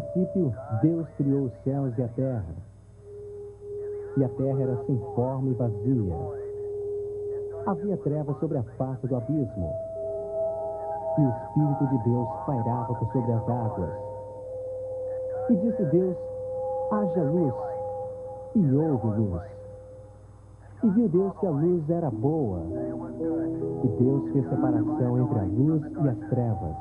princípio, Deus criou os céus e a terra era sem forma e vazia. Havia trevas sobre a face do abismo, e o Espírito de Deus pairava por sobre as águas. E disse Deus: haja luz, e houve luz. E viu Deus que a luz era boa, e Deus fez separação entre a luz e as trevas.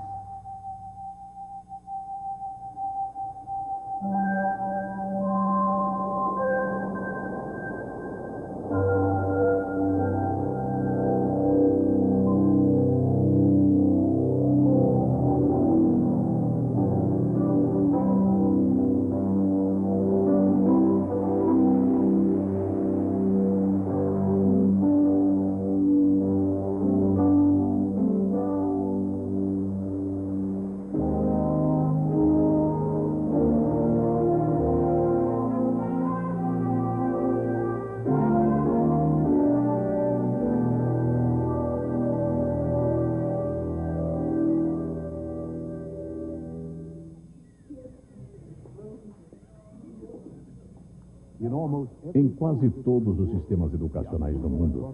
Em quase todos os sistemas educacionais do mundo,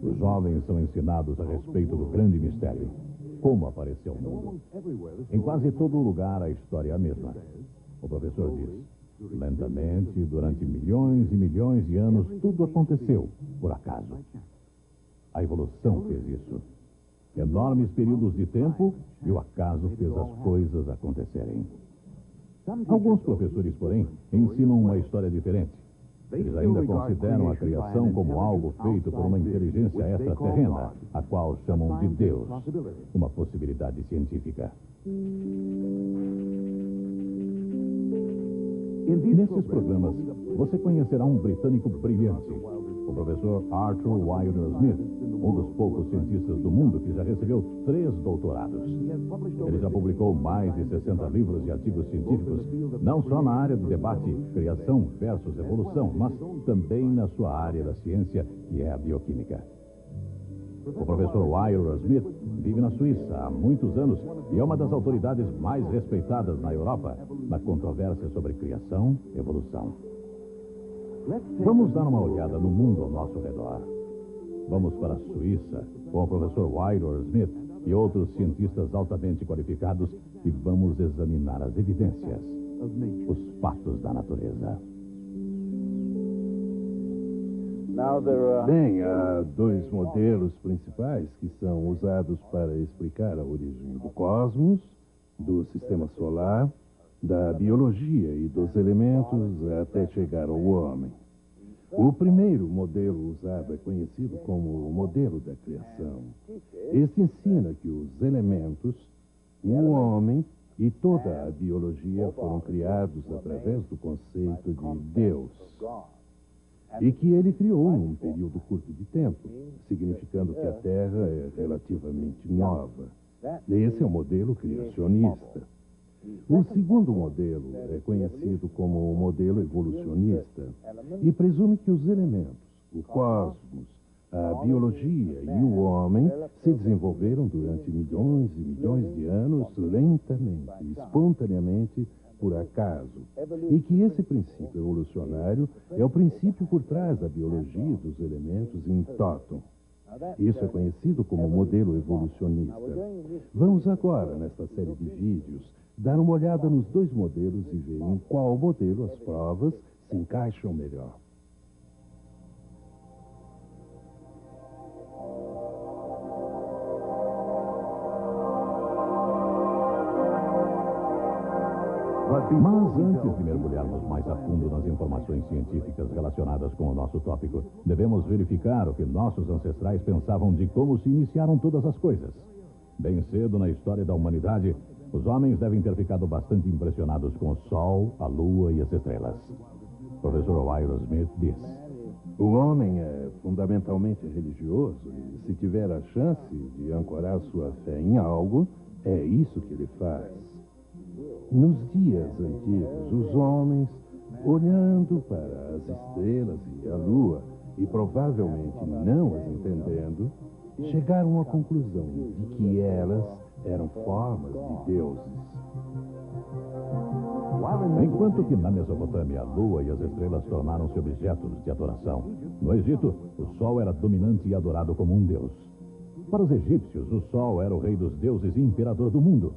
os jovens são ensinados a respeito do grande mistério: como apareceu o mundo. Em quase todo lugar, a história é a mesma. O professor diz: lentamente, durante milhões e milhões de anos, tudo aconteceu por acaso. A evolução fez isso. Enormes períodos de tempo, e o acaso fez as coisas acontecerem. Alguns professores, porém, ensinam uma história diferente. Eles ainda consideram a criação como algo feito por uma inteligência extraterrena, a qual chamam de Deus, uma possibilidade científica. Nesses programas, você conhecerá um britânico brilhante, o professor Arthur Wilder Smith, um dos poucos cientistas do mundo que já recebeu 3 doutorados. Ele já publicou mais de 60 livros e artigos científicos, não só na área do debate criação versus evolução, mas também na sua área da ciência, que é a bioquímica. O professor Wilder Smith vive na Suíça há muitos anos e é uma das autoridades mais respeitadas na Europa na controvérsia sobre criação e evolução. Vamos dar uma olhada no mundo ao nosso redor. Vamos para a Suíça com o professor Wilder Smith e outros cientistas altamente qualificados e vamos examinar as evidências, os fatos da natureza. Bem, há 2 modelos principais que são usados para explicar a origem do cosmos, do sistema solar, da biologia e dos elementos até chegar ao homem. O primeiro modelo usado é conhecido como o modelo da criação. Este ensina que os elementos, o homem e toda a biologia foram criados através do conceito de Deus. E que ele criou num período curto de tempo, significando que a Terra é relativamente nova. Esse é o modelo criacionista. O segundo modelo é conhecido como o modelo evolucionista e presume que os elementos, o cosmos, a biologia e o homem se desenvolveram durante milhões e milhões de anos lentamente, espontaneamente, por acaso, e que esse princípio evolucionário é o princípio por trás da biologia dos elementos em totum. Isso é conhecido como modelo evolucionista. Vamos agora, nesta série de vídeos, dar uma olhada nos 2 modelos e ver em qual modelo as provas se encaixam melhor. Mas antes de mergulharmos mais a fundo nas informações científicas relacionadas com o nosso tópico, devemos verificar o que nossos ancestrais pensavam de como se iniciaram todas as coisas. Bem cedo na história da humanidade, os homens devem ter ficado bastante impressionados com o Sol, a Lua e as estrelas. O professor Wilder Smith diz: o homem é fundamentalmente religioso e, se tiver a chance de ancorar sua fé em algo, é isso que ele faz. Nos dias antigos, os homens, olhando para as estrelas e a lua, e provavelmente não as entendendo, chegaram à conclusão de que elas eram formas de deuses. Enquanto que na Mesopotâmia a lua e as estrelas tornaram-se objetos de adoração, no Egito o sol era dominante e adorado como um deus. Para os egípcios, o sol era o rei dos deuses e imperador do mundo.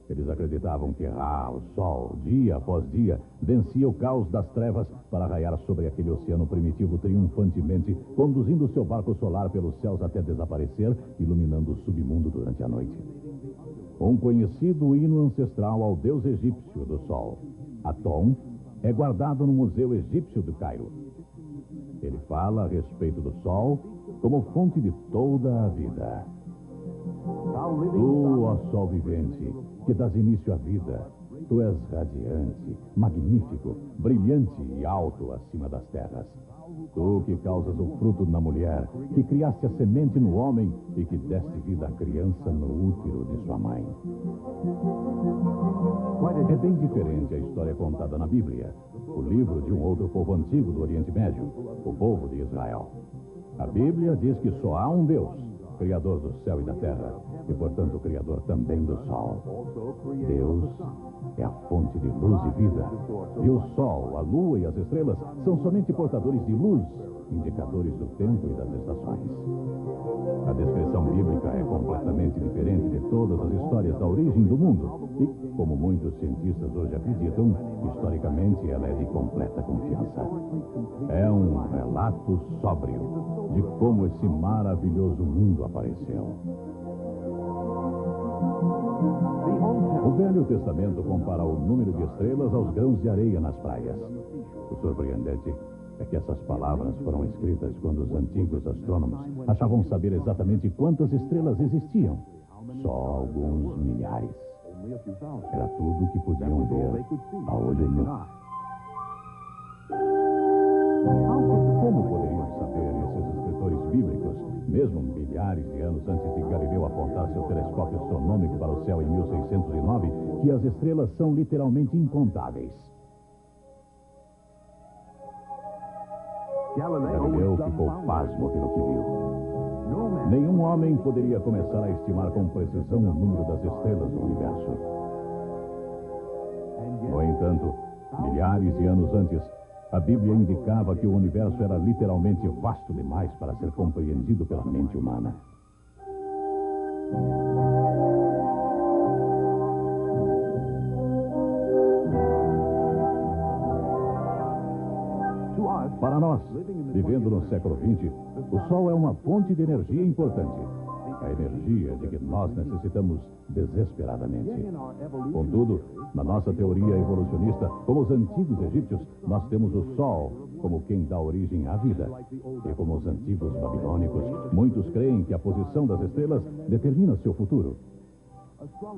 Eles acreditavam que o sol, dia após dia, vencia o caos das trevas para raiar sobre aquele oceano primitivo triunfantemente, conduzindo seu barco solar pelos céus até desaparecer, iluminando o submundo durante a noite. Um conhecido hino ancestral ao deus egípcio do sol, Atom, é guardado no Museu Egípcio do Cairo. Ele fala a respeito do sol como fonte de toda a vida. Tu, ó sol vivente, que dás início à vida, tu és radiante, magnífico, brilhante e alto acima das terras. Tu que causas o fruto na mulher, que criaste a semente no homem e que deste vida à criança no útero de sua mãe. É bem diferente a história contada na Bíblia, o livro de um outro povo antigo do Oriente Médio, o povo de Israel. A Bíblia diz que só há um Deus, Criador do céu e da terra, e portanto Criador também do sol. Deus é a fonte de luz e vida. E o sol, a lua e as estrelas são somente portadores de luz, indicadores do tempo e das estações. A descrição bíblica é completamente diferente de todas as histórias da origem do mundo. E, como muitos cientistas hoje acreditam, historicamente ela é de completa confiança. É um relato sóbrio de como esse maravilhoso mundo apareceu. O Velho Testamento compara o número de estrelas aos grãos de areia nas praias. O surpreendente é que essas palavras foram escritas quando os antigos astrônomos achavam saber exatamente quantas estrelas existiam. Só alguns milhares. Era tudo o que podiam ver a olho nu. Como poderiam saber esses escritores bíblicos, mesmo milhares de anos antes de Galileu apontar seu telescópio astronômico para o céu em 1609, que as estrelas são literalmente incontáveis? Galileu ficou pasmo pelo que viu. Nenhum homem poderia começar a estimar com precisão o número das estrelas do universo. No entanto, milhares de anos antes, a Bíblia indicava que o universo era literalmente vasto demais para ser compreendido pela mente humana. Para nós, vivendo no século XX, o Sol é uma fonte de energia importante. A energia de que nós necessitamos desesperadamente. Contudo, na nossa teoria evolucionista, como os antigos egípcios, nós temos o Sol como quem dá origem à vida. E como os antigos babilônicos, muitos creem que a posição das estrelas determina seu futuro.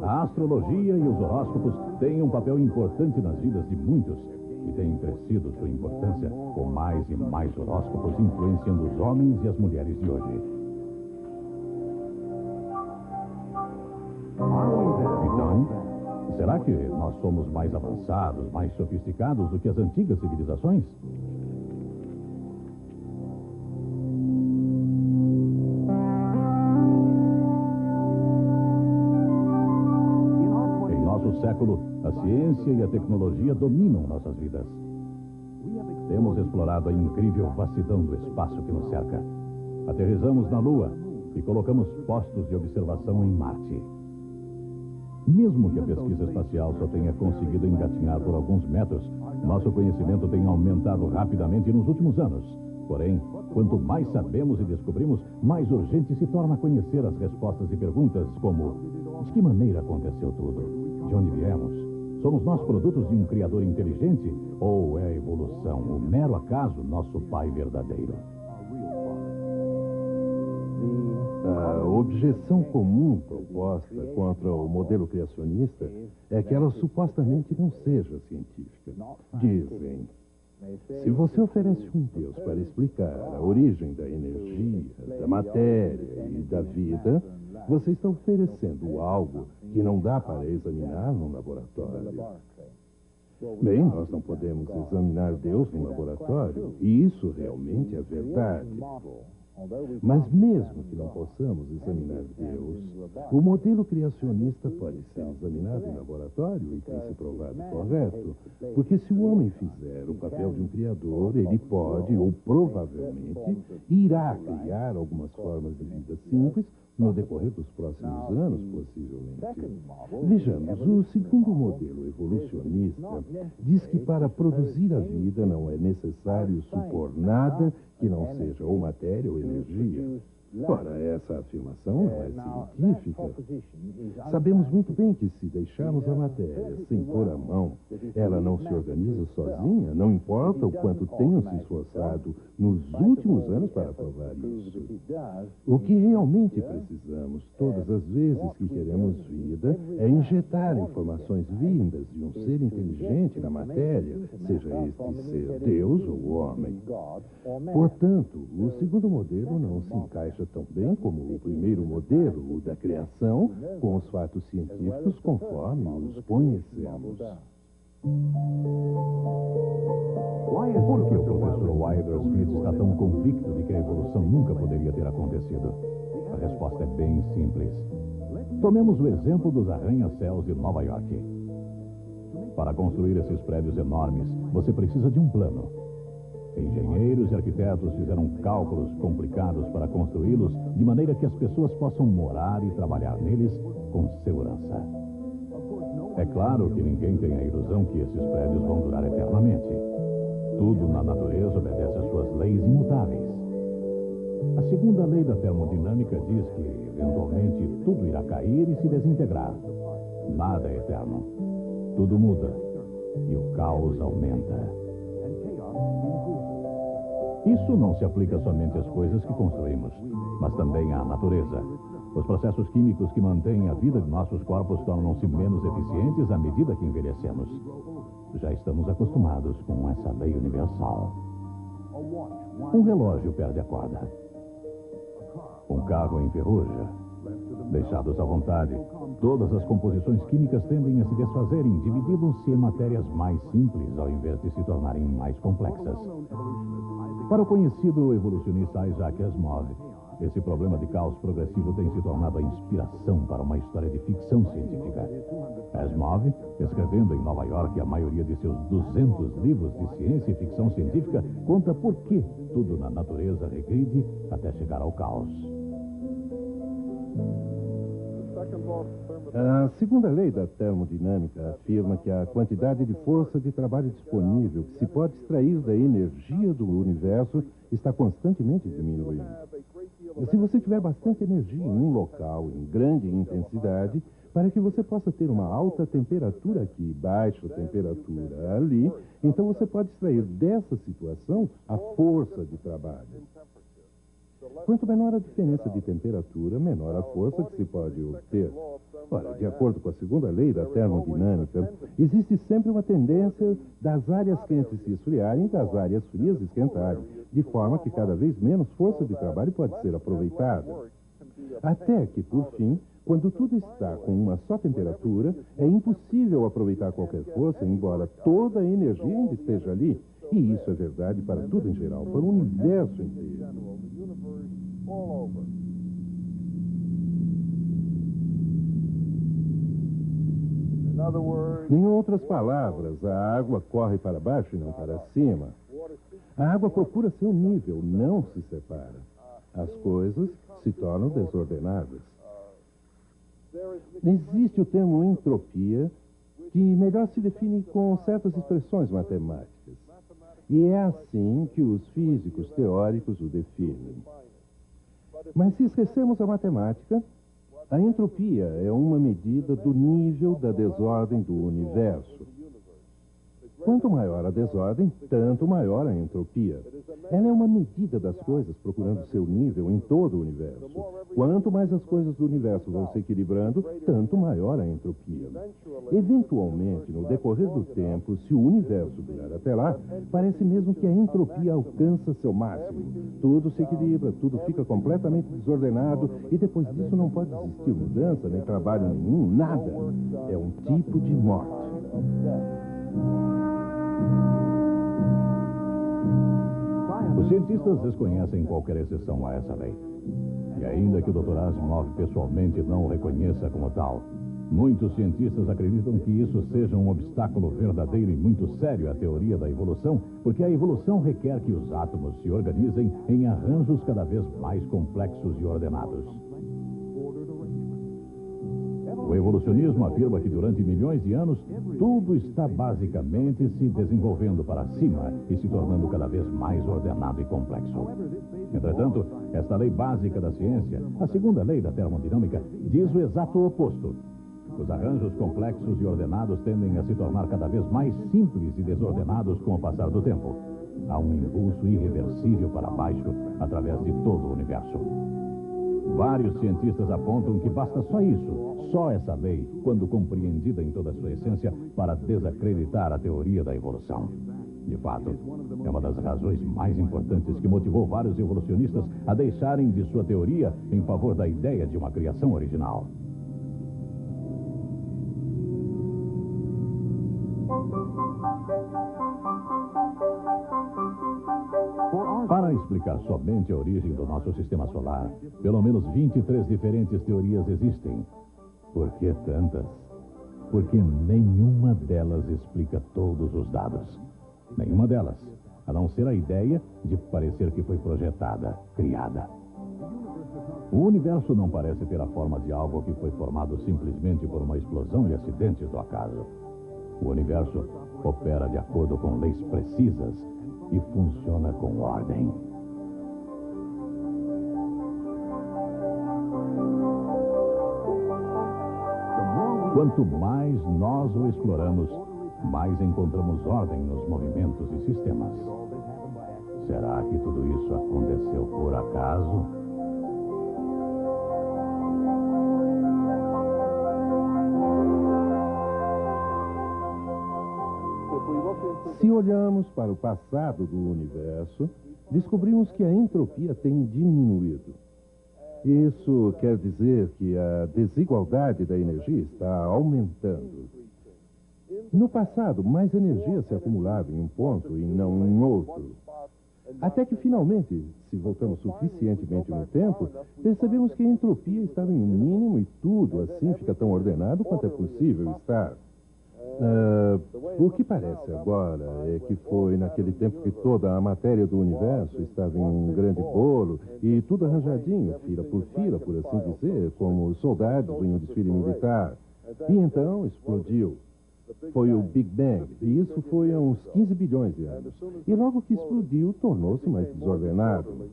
A astrologia e os horóscopos têm um papel importante nas vidas de muitos e têm crescido sua importância com mais e mais horóscopos influenciando os homens e as mulheres de hoje. Então, será que nós somos mais avançados, mais sofisticados do que as antigas civilizações? Em nosso século, a ciência e a tecnologia dominam nossas vidas. Temos explorado a incrível vastidão do espaço que nos cerca. Aterrissamos na Lua e colocamos postos de observação em Marte. Mesmo que a pesquisa espacial só tenha conseguido engatinhar por alguns metros, nosso conhecimento tem aumentado rapidamente nos últimos anos. Porém, quanto mais sabemos e descobrimos, mais urgente se torna conhecer as respostas de perguntas como: de que maneira aconteceu tudo? De onde viemos? Somos nós produtos de um criador inteligente? Ou é a evolução, o mero acaso, nosso pai verdadeiro? A objeção comum proposta contra o modelo criacionista é que ela supostamente não seja científica. Dizem: se você oferece um Deus para explicar a origem da energia, da matéria e da vida, você está oferecendo algo que não dá para examinar num laboratório. Bem, nós não podemos examinar Deus num laboratório, e isso realmente é verdade. Mas mesmo que não possamos examinar Deus, o modelo criacionista pode ser examinado em laboratório e tem se provado correto, porque se o homem fizer o papel de um criador, ele pode, ou provavelmente, irá criar algumas formas de vida simples no decorrer dos próximos anos, possivelmente. Vejamos, o segundo modelo evolucionista diz que para produzir a vida não é necessário supor nada que não seja ou matéria ou energia. Ora, essa afirmação não é científica. Sabemos muito bem que se deixarmos a matéria sem pôr a mão, ela não se organiza sozinha, não importa o quanto tenham se esforçado nos últimos anos para provar isso. O que realmente precisamos, todas as vezes que queremos vida, é injetar informações vindas de um ser inteligente na matéria, seja este ser Deus ou homem. Portanto, o segundo modelo não se encaixa tão bem como o primeiro modelo, o da criação, com os fatos científicos conforme os conhecemos. Por que o professor Wilder Smith está tão convicto de que a evolução nunca poderia ter acontecido? A resposta é bem simples. Tomemos o exemplo dos arranha-céus de Nova York. Para construir esses prédios enormes, você precisa de um plano. Engenheiros e arquitetos fizeram cálculos complicados para construí-los de maneira que as pessoas possam morar e trabalhar neles com segurança. É claro que ninguém tem a ilusão que esses prédios vão durar eternamente. Tudo na natureza obedece às suas leis imutáveis. A segunda lei da termodinâmica diz que, eventualmente, tudo irá cair e se desintegrar. Nada é eterno. Tudo muda e o caos aumenta. Isso não se aplica somente às coisas que construímos, mas também à natureza. Os processos químicos que mantêm a vida de nossos corpos tornam-se menos eficientes à medida que envelhecemos. Já estamos acostumados com essa lei universal. Um relógio perde a corda. Um carro enferruja. Deixados à vontade, todas as composições químicas tendem a se desfazerem, dividindo-se em matérias mais simples ao invés de se tornarem mais complexas. Para o conhecido evolucionista Isaac Asimov, esse problema de caos progressivo tem se tornado a inspiração para uma história de ficção científica. Asimov, escrevendo em Nova York a maioria de seus 200 livros de ciência e ficção científica, conta por que tudo na natureza regride até chegar ao caos. A segunda lei da termodinâmica afirma que a quantidade de força de trabalho disponível que se pode extrair da energia do universo está constantemente diminuindo. Se você tiver bastante energia em um local em grande intensidade, para que você possa ter uma alta temperatura aqui e baixa temperatura ali, então você pode extrair dessa situação a força de trabalho. Quanto menor a diferença de temperatura, menor a força que se pode obter. Ora, de acordo com a segunda lei da termodinâmica, existe sempre uma tendência das áreas quentes se esfriarem e das áreas frias esquentarem, de forma que cada vez menos força de trabalho pode ser aproveitada. Até que, por fim, quando tudo está com uma só temperatura, é impossível aproveitar qualquer força, embora toda a energia ainda esteja ali. E isso é verdade para tudo em geral, para o universo inteiro. Em outras palavras, a água corre para baixo e não para cima. A água procura seu nível, não se separa. As coisas se tornam desordenadas. Existe o termo entropia, que melhor se define com certas expressões matemáticas. E é assim que os físicos teóricos o definem. Mas se esquecemos a matemática, a entropia é uma medida do nível da desordem do universo. Quanto maior a desordem, tanto maior a entropia. Ela é uma medida das coisas procurando seu nível em todo o universo. Quanto mais as coisas do universo vão se equilibrando, tanto maior a entropia. Eventualmente, no decorrer do tempo, se o universo durar até lá, parece mesmo que a entropia alcança seu máximo. Tudo se equilibra, tudo fica completamente desordenado e depois disso não pode existir mudança, nem trabalho nenhum, nada. É um tipo de morte. Os cientistas desconhecem qualquer exceção a essa lei. E ainda que o Dr. Asimov pessoalmente não o reconheça como tal, muitos cientistas acreditam que isso seja um obstáculo verdadeiro e muito sério à teoria da evolução, porque a evolução requer que os átomos se organizem em arranjos cada vez mais complexos e ordenados. O evolucionismo afirma que durante milhões de anos, tudo está basicamente se desenvolvendo para cima e se tornando cada vez mais ordenado e complexo. Entretanto, esta lei básica da ciência, a segunda lei da termodinâmica, diz o exato oposto. Os arranjos complexos e ordenados tendem a se tornar cada vez mais simples e desordenados com o passar do tempo. Há um impulso irreversível para baixo através de todo o universo. Vários cientistas apontam que basta só isso, só essa lei, quando compreendida em toda a sua essência, para desacreditar a teoria da evolução. De fato, é uma das razões mais importantes que motivou vários evolucionistas a deixarem de sua teoria em favor da ideia de uma criação original. Para explicar somente a origem do nosso sistema solar, pelo menos 23 diferentes teorias existem. Por que tantas? Porque nenhuma delas explica todos os dados. Nenhuma delas, a não ser a ideia de parecer que foi projetada, criada. O universo não parece ter a forma de algo que foi formado simplesmente por uma explosão e acidentes do acaso. O universo opera de acordo com leis precisas e funciona com ordem. Quanto mais nós o exploramos, mais encontramos ordem nos movimentos e sistemas. Será que tudo isso aconteceu por acaso? Se olhamos para o passado do universo, descobrimos que a entropia tem diminuído. Isso quer dizer que a desigualdade da energia está aumentando. No passado, mais energia se acumulava em um ponto e não em outro. Até que, finalmente, se voltamos suficientemente no tempo, percebemos que a entropia estava em um mínimo e tudo, assim, fica tão ordenado quanto é possível estar. O que parece agora é que foi naquele tempo que toda a matéria do universo estava em um grande bolo e tudo arranjadinho, fila, por assim dizer, como soldados em um desfile militar. E então explodiu. Foi o Big Bang, e isso foi há uns 15 bilhões de anos. E logo que explodiu, tornou-se mais desordenado.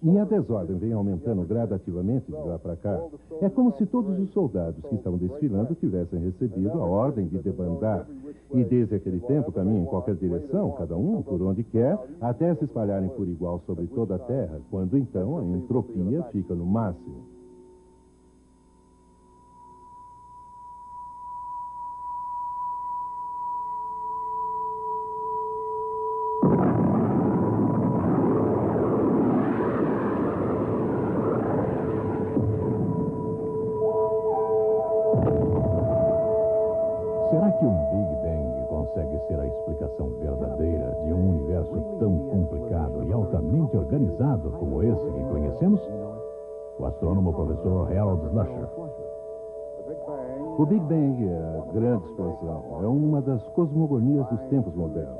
E a desordem vem aumentando gradativamente de lá para cá. É como se todos os soldados que estavam desfilando tivessem recebido a ordem de debandar. E desde aquele tempo caminham em qualquer direção, cada um por onde quer, até se espalharem por igual sobre toda a Terra, quando então a entropia fica no máximo. Será que um Big Bang consegue ser a explicação verdadeira de um universo tão complicado e altamente organizado como esse que conhecemos? O astrônomo professor Harold Slusher. O Big Bang é a grande explosão. É uma das cosmogonias dos tempos modernos.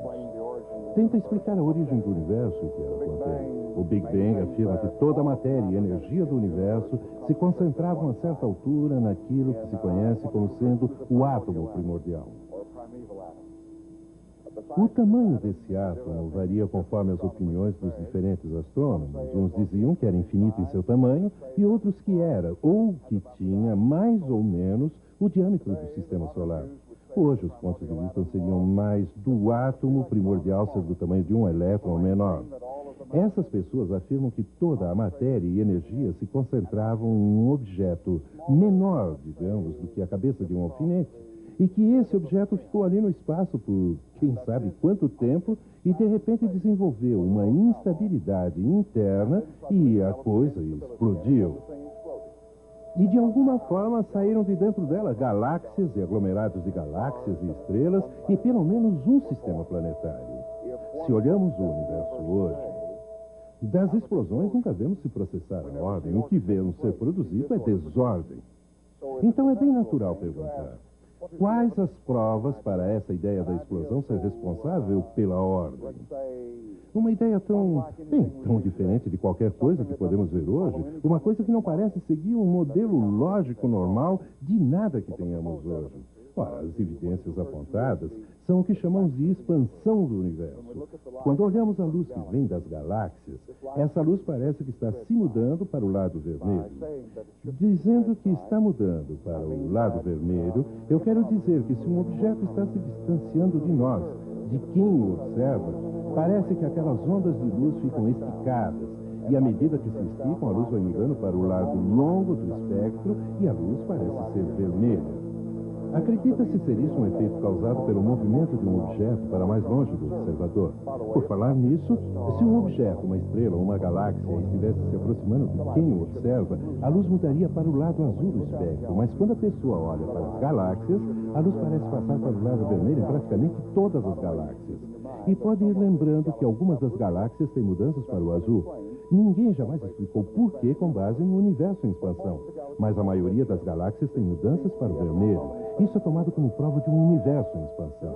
Tenta explicar a origem do universo que ela contém. O Big Bang afirma que toda a matéria e energia do universo se concentravam a certa altura naquilo que se conhece como sendo o átomo primordial. O tamanho desse átomo varia conforme as opiniões dos diferentes astrônomos. Uns diziam que era infinito em seu tamanho e outros que era, ou que tinha, mais ou menos, o diâmetro do sistema solar. Hoje, os pontos de vista seriam mais do átomo primordial ser do tamanho de um elétron ou menor. Essas pessoas afirmam que toda a matéria e energia se concentravam em um objeto menor, digamos, do que a cabeça de um alfinete, e que esse objeto ficou ali no espaço por quem sabe quanto tempo e de repente desenvolveu uma instabilidade interna e a coisa explodiu. E de alguma forma saíram de dentro dela galáxias e aglomerados de galáxias e estrelas e pelo menos um sistema planetário. Se olhamos o universo hoje, Das explosões nunca vemos se processar a ordem. O que vemos ser produzido é desordem. Então é bem natural perguntar: quais as provas para essa ideia da explosão ser responsável pela ordem? Uma ideia tão diferente de qualquer coisa que podemos ver hoje, uma coisa que não parece seguir um modelo lógico normal de nada que tenhamos hoje. Ora, as evidências apontadas são o que chamamos de expansão do universo. Quando olhamos a luz que vem das galáxias, essa luz parece que está se mudando para o lado vermelho. Dizendo que está mudando para o lado vermelho, eu quero dizer que se um objeto está se distanciando de nós, de quem o observa, parece que aquelas ondas de luz ficam esticadas. E à medida que se esticam, a luz vai mudando para o lado longo do espectro e a luz parece ser vermelha. Acredita-se ser isso um efeito causado pelo movimento de um objeto para mais longe do observador. Por falar nisso, se um objeto, uma estrela ou uma galáxia estivesse se aproximando de quem o observa, a luz mudaria para o lado azul do espectro. Mas quando a pessoa olha para as galáxias, a luz parece passar para o lado vermelho em praticamente todas as galáxias. E pode ir lembrando que algumas das galáxias têm mudanças para o azul. Ninguém jamais explicou por que com base no universo em expansão. Mas a maioria das galáxias tem mudanças para o vermelho. Isso é tomado como prova de um universo em expansão.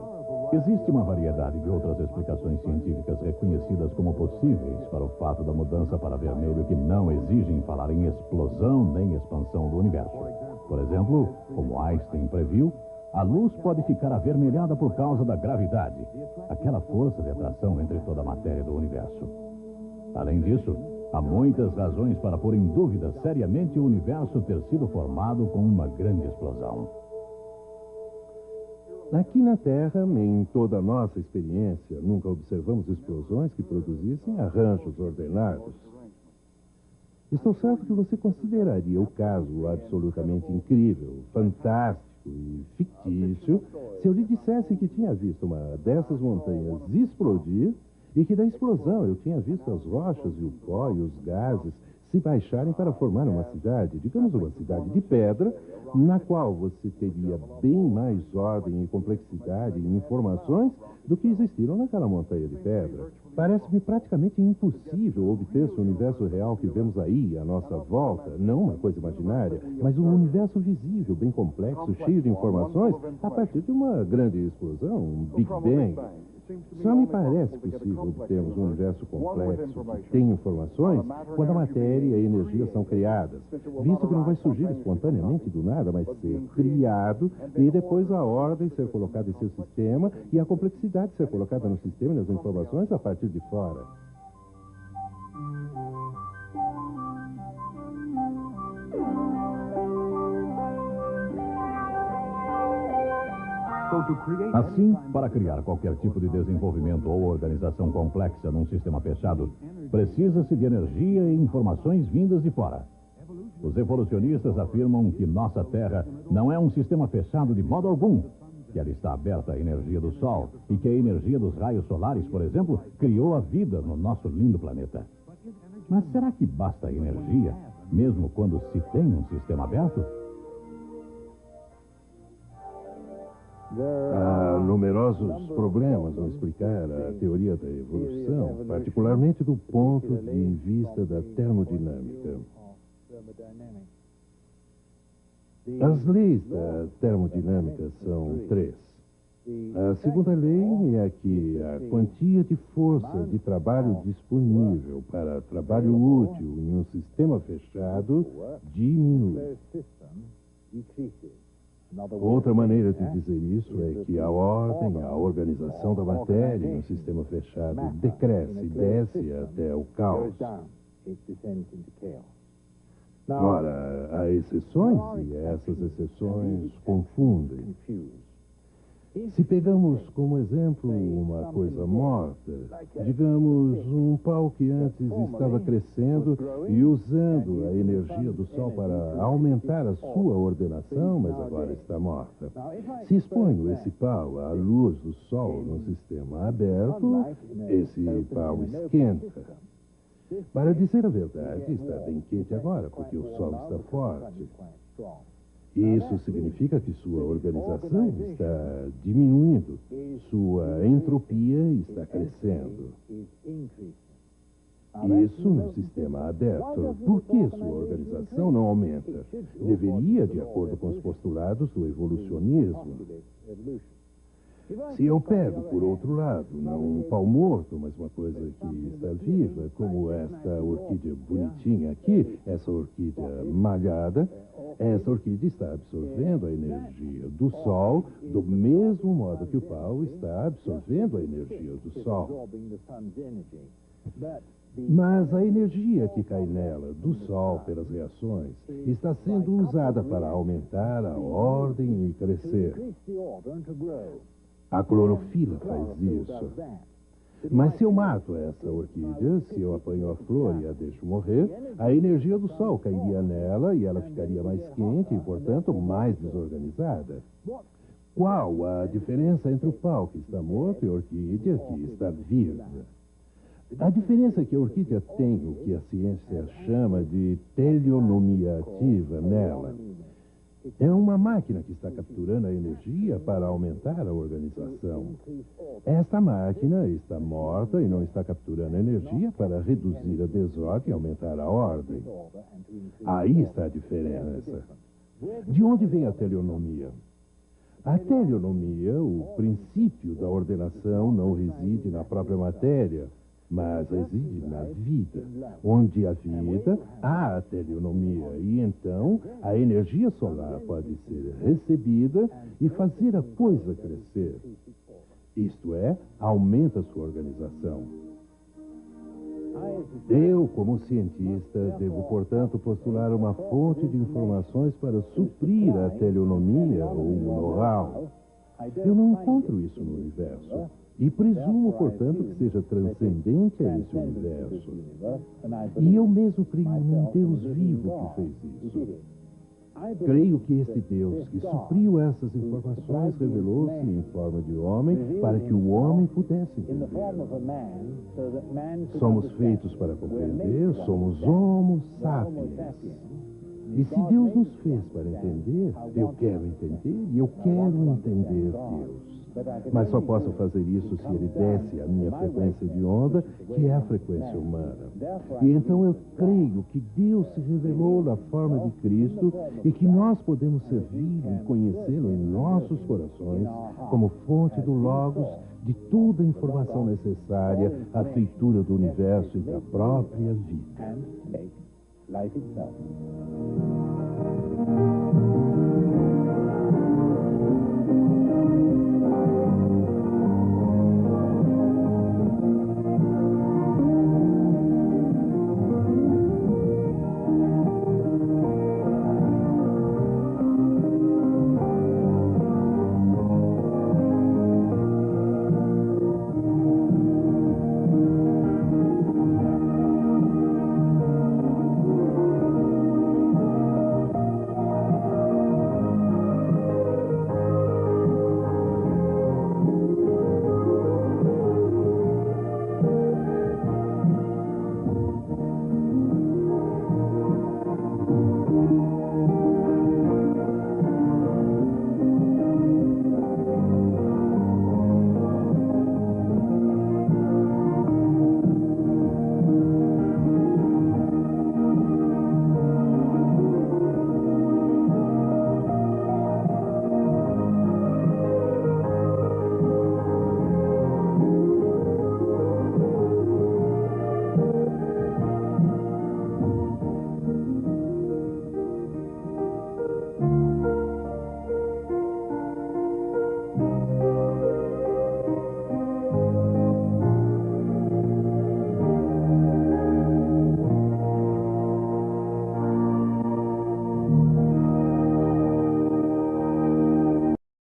Existe uma variedade de outras explicações científicas reconhecidas como possíveis para o fato da mudança para vermelho que não exigem falar em explosão nem expansão do universo. Por exemplo, como Einstein previu, a luz pode ficar avermelhada por causa da gravidade, aquela força de atração entre toda a matéria do universo. Além disso, há muitas razões para pôr em dúvida seriamente o universo ter sido formado com uma grande explosão. Aqui na Terra, em toda a nossa experiência, nunca observamos explosões que produzissem arranjos ordenados. Estou certo que você consideraria o caso absolutamente incrível, fantástico e fictício se eu lhe dissesse que tinha visto uma dessas montanhas explodir e que da explosão eu tinha visto as rochas e o pó e os gases se baixarem para formar uma cidade, digamos uma cidade de pedra, na qual você teria bem mais ordem e complexidade e informações do que existiram naquela montanha de pedra. Parece-me praticamente impossível obter-se o universo real que vemos aí à nossa volta, não uma coisa imaginária, mas um universo visível, bem complexo, cheio de informações, a partir de uma grande explosão, um Big Bang. Só me parece possível obtermos um universo complexo que tem informações quando a matéria e a energia são criadas, visto que não vai surgir espontaneamente do nada, mas ser criado e depois a ordem ser colocada em seu sistema e a complexidade ser colocada no sistema e nas informações a partir de fora. Assim, para criar qualquer tipo de desenvolvimento ou organização complexa num sistema fechado, precisa-se de energia e informações vindas de fora. Os evolucionistas afirmam que nossa Terra não é um sistema fechado de modo algum, que ela está aberta à energia do Sol e que a energia dos raios solares, por exemplo, criou a vida no nosso lindo planeta. Mas será que basta energia, mesmo quando se tem um sistema aberto? Há numerosos problemas ao explicar a teoria da evolução, particularmente do ponto de vista da termodinâmica. As leis da termodinâmica são três. A segunda lei é que a quantia de força de trabalho disponível para trabalho útil em um sistema fechado diminui. Outra maneira de dizer isso é que a ordem, a organização da matéria em um sistema fechado decresce, desce até o caos. Ora, há exceções e essas exceções confundem. Se pegamos como exemplo uma coisa morta, digamos um pau que antes estava crescendo e usando a energia do Sol para aumentar a sua ordenação, mas agora está morta. Se exponho esse pau à luz do Sol no sistema aberto, esse pau esquenta. Para dizer a verdade, está bem quente agora, porque o Sol está forte. Isso significa que sua organização está diminuindo, sua entropia está crescendo. Isso num sistema aberto. Por que sua organização não aumenta? Deveria, de acordo com os postulados do evolucionismo. Se eu pego, por outro lado, não um pau morto, mas uma coisa que está viva, como esta orquídea bonitinha aqui, essa orquídea malhada, essa orquídea está absorvendo a energia do Sol do mesmo modo que o pau está absorvendo a energia do Sol. Mas a energia que cai nela, do Sol, pelas reações, está sendo usada para aumentar a ordem e crescer. A clorofila faz isso. Mas se eu mato essa orquídea, se eu apanho a flor e a deixo morrer, a energia do Sol cairia nela e ela ficaria mais quente e, portanto, mais desorganizada. Qual a diferença entre o pau que está morto e a orquídea que está viva? A diferença é que a orquídea tem o que a ciência chama de teleonomia ativa nela. É uma máquina que está capturando a energia para aumentar a organização. Esta máquina está morta e não está capturando energia para reduzir a desordem e aumentar a ordem. Aí está a diferença. De onde vem a teleonomia? A teleonomia, o princípio da ordenação, não reside na própria matéria, mas reside na vida. Onde há vida, há a teleonomia. E então, a energia solar pode ser recebida e fazer a coisa crescer. Isto é, aumenta sua organização. Eu, como cientista, devo, portanto, postular uma fonte de informações para suprir a teleonomia ou o know-how. Eu não encontro isso no universo. E presumo, portanto, que seja transcendente a esse universo. E eu mesmo creio num Deus vivo que fez isso. Creio que este Deus que supriu essas informações revelou-se em forma de homem para que o homem pudesse entender. Somos feitos para compreender, somos homo sapiens. E se Deus nos fez para entender, eu quero entender e eu quero entender Deus. Mas só posso fazer isso se Ele desce a minha frequência de onda, que é a frequência humana. E então eu creio que Deus se revelou na forma de Cristo e que nós podemos servi-lo e conhecê-lo em nossos corações como fonte do Logos de toda a informação necessária à feitura do universo e da própria vida. Life itself.